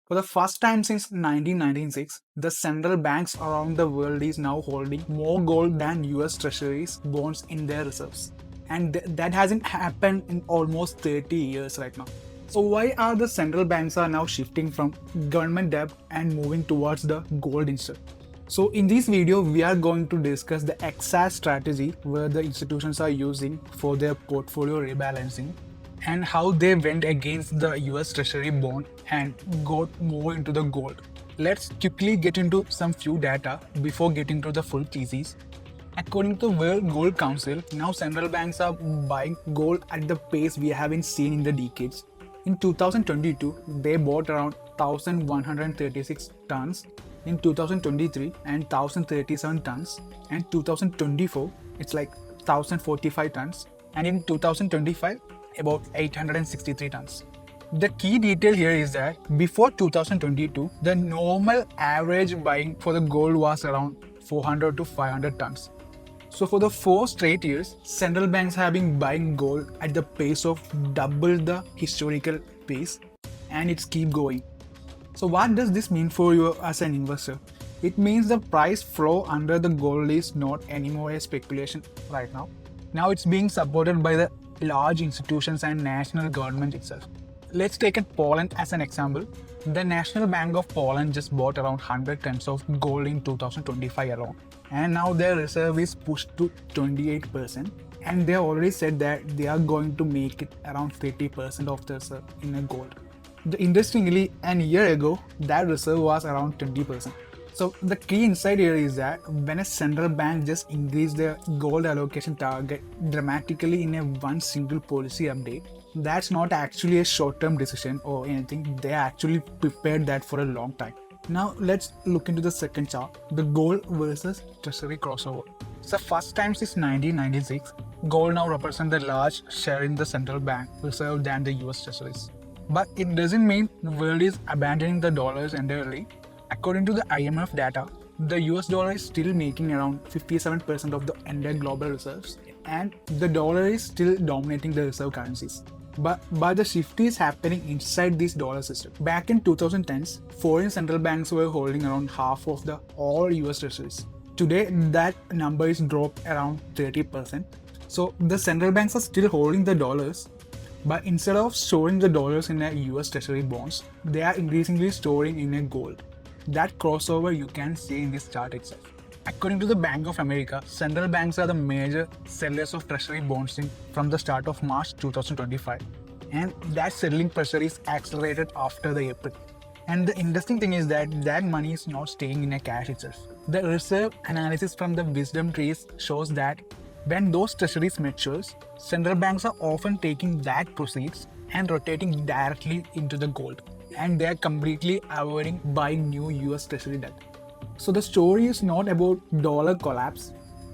For the first time since 1996, the central banks around the world is now holding more gold than US Treasuries bonds in their reserves. And that hasn't happened in almost 30 years right now. So why are the central banks are now shifting from government debt and moving towards the gold instead? So in this video, we are going to discuss the exact strategy where the institutions are using for their portfolio rebalancing and how they went against the US Treasury bond and got more into the gold. Let's quickly get into some few data before getting to the full thesis. According to the World Gold Council, now central banks are buying gold at the pace we haven't seen in the decades. In 2022, they bought around 1,136 tons. In 2023, and 1,037 tons. And 2024, it's like 1,045 tons. And in 2025, about 863 tons. The key detail here is that before 2022, the normal average buying for the gold was around 400 to 500 tons. So for the 4 straight years, central banks have been buying gold at the pace of double the historical pace, and it's keep going. So what does this mean for you as an investor? It means the price flow under the gold is not anymore a speculation right now. Now it's being supported by the large institutions and national government itself. Let's take Poland as an example. The National Bank of Poland just bought around 100 tons of gold in 2025 alone. And now their reserve is pushed to 28%. And they already said that they are going to make it around 30% of the reserve in a gold. Interestingly, a year ago, that reserve was around 20%. So the key insight here is that when a central bank just increased their gold allocation target dramatically in a one single policy update, that's not actually a short-term decision or anything. They actually prepared that for a long time. Now let's look into the second chart, the gold versus treasury crossover. It's the first time since 1996, gold now represents a large share in the central bank reserve than the US treasuries. But it doesn't mean the world is abandoning the dollars entirely. According to the IMF data, the US dollar is still making around 57% of the entire global reserves, and the dollar is still dominating the reserve currencies. But the shift is happening inside this dollar system. Back in 2010s, foreign central banks were holding around half of the all US treasuries. Today, that number is dropped around 30%. So the central banks are still holding the dollars, but instead of storing the dollars in a US treasury bonds, they are increasingly storing in a gold. That crossover you can see in this chart itself. According to the Bank of America, central banks are the major sellers of treasury bonds from the start of March 2025. And that selling pressure is accelerated after the April. And the interesting thing is that that money is not staying in a cash itself. The reserve analysis from the wisdom trees shows that when those treasuries matures, central banks are often taking that proceeds and rotating directly into the gold. And they are completely avoiding buying new US treasury debt. So the story is not about dollar collapse.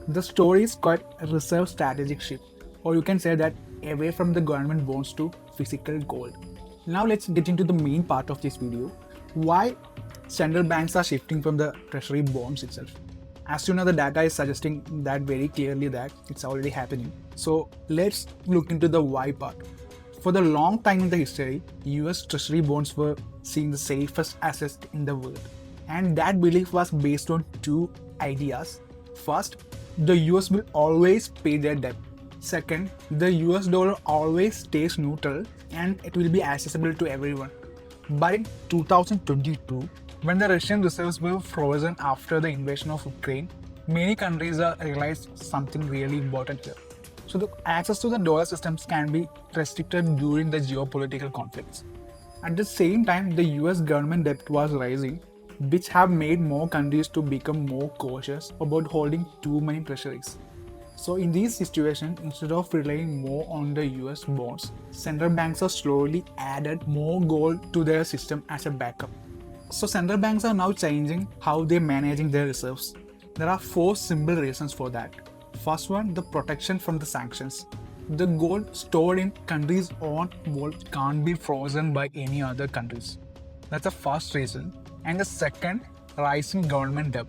The story is quite a reserve strategic shift, or you can say that away from the government bonds to physical gold. Now let's get into the main part of this video. Why central banks are shifting from the treasury bonds itself. As you know, the data is suggesting that very clearly that it's already happening. So let's look into the why part. For the long time in the history, US treasury bonds were seen the safest asset in the world. And that belief was based on two ideas. First, the US will always pay their debt. Second, the US dollar always stays neutral and it will be accessible to everyone. But in 2022, when the Russian reserves were frozen after the invasion of Ukraine, many countries realized something really important here. So the access to the dollar systems can be restricted during the geopolitical conflicts. At the same time, the US government debt was rising, which have made more countries to become more cautious about holding too many treasuries. So in this situation, instead of relying more on the US bonds, central banks have slowly added more gold to their system as a backup. So central banks are now changing how they're managing their reserves. There are 4 simple reasons for that. First one, the protection from the sanctions. The gold stored in countries' own vault can't be frozen by any other countries. That's the first reason. And the second, rising government debt.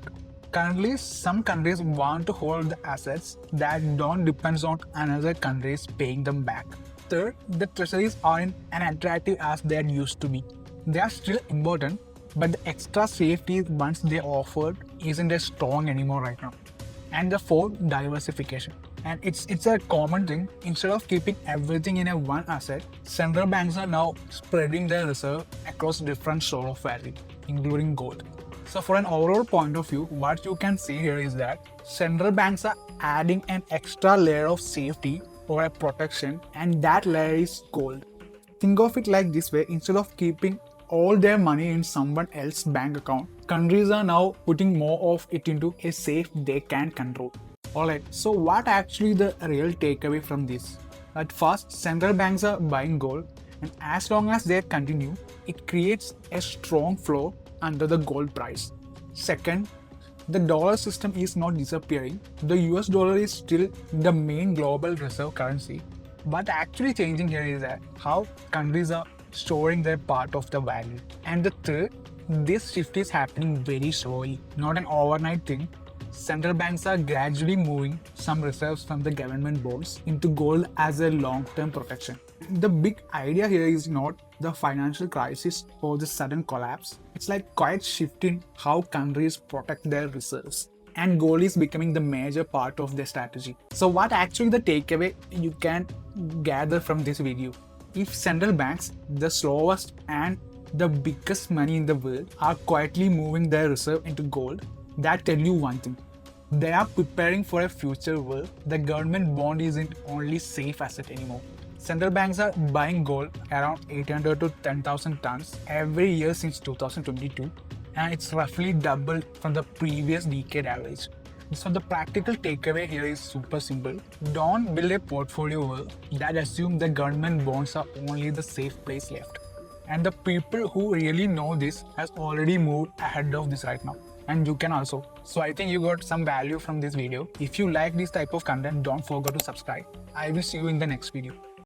Currently, some countries want to hold the assets that don't depend on another countries paying them back. Third, the treasuries aren't as attractive as they used to be. They are still important, but the extra safety once they offered isn't as strong anymore right now. And the fourth, diversification. And it's a common thing. Instead of keeping everything in a one asset, central banks are now spreading their reserve across different store of value, including gold. So for an overall point of view, what you can see here is that central banks are adding an extra layer of safety or a protection, and that layer is gold. Think of it like this way: instead of keeping all their money in someone else's bank account, countries are now putting more of it into a safe they can control. Alright, so what actually the real takeaway from this? At first, central banks are buying gold, and as long as they continue, it creates a strong floor under the gold price. Second, the dollar system is not disappearing. The US dollar is still the main global reserve currency. But actually changing here is that how countries are storing their part of the value. And the third, this shift is happening very slowly, not an overnight thing. Central banks are gradually moving some reserves from the government bonds into gold as a long-term protection. The big idea here is not the financial crisis or the sudden collapse. It's like quite shifting how countries protect their reserves. And gold is becoming the major part of their strategy. So what actually the takeaway you can gather from this video? If central banks, the slowest and the biggest money in the world, are quietly moving their reserve into gold, that tell you one thing: they are preparing for a future where the government bond isn't only safe asset anymore. Central banks are buying gold around 800 to 10,000 tons every year since 2022, and it's roughly doubled from the previous decade average. So the practical takeaway here is super simple. Don't build a portfolio that assumes the government bonds are only the safe place left. And the people who really know this has already moved ahead of this right now. And you can also. So I think you got some value from this video. If you like this type of content, don't forget to subscribe. I will see you in the next video.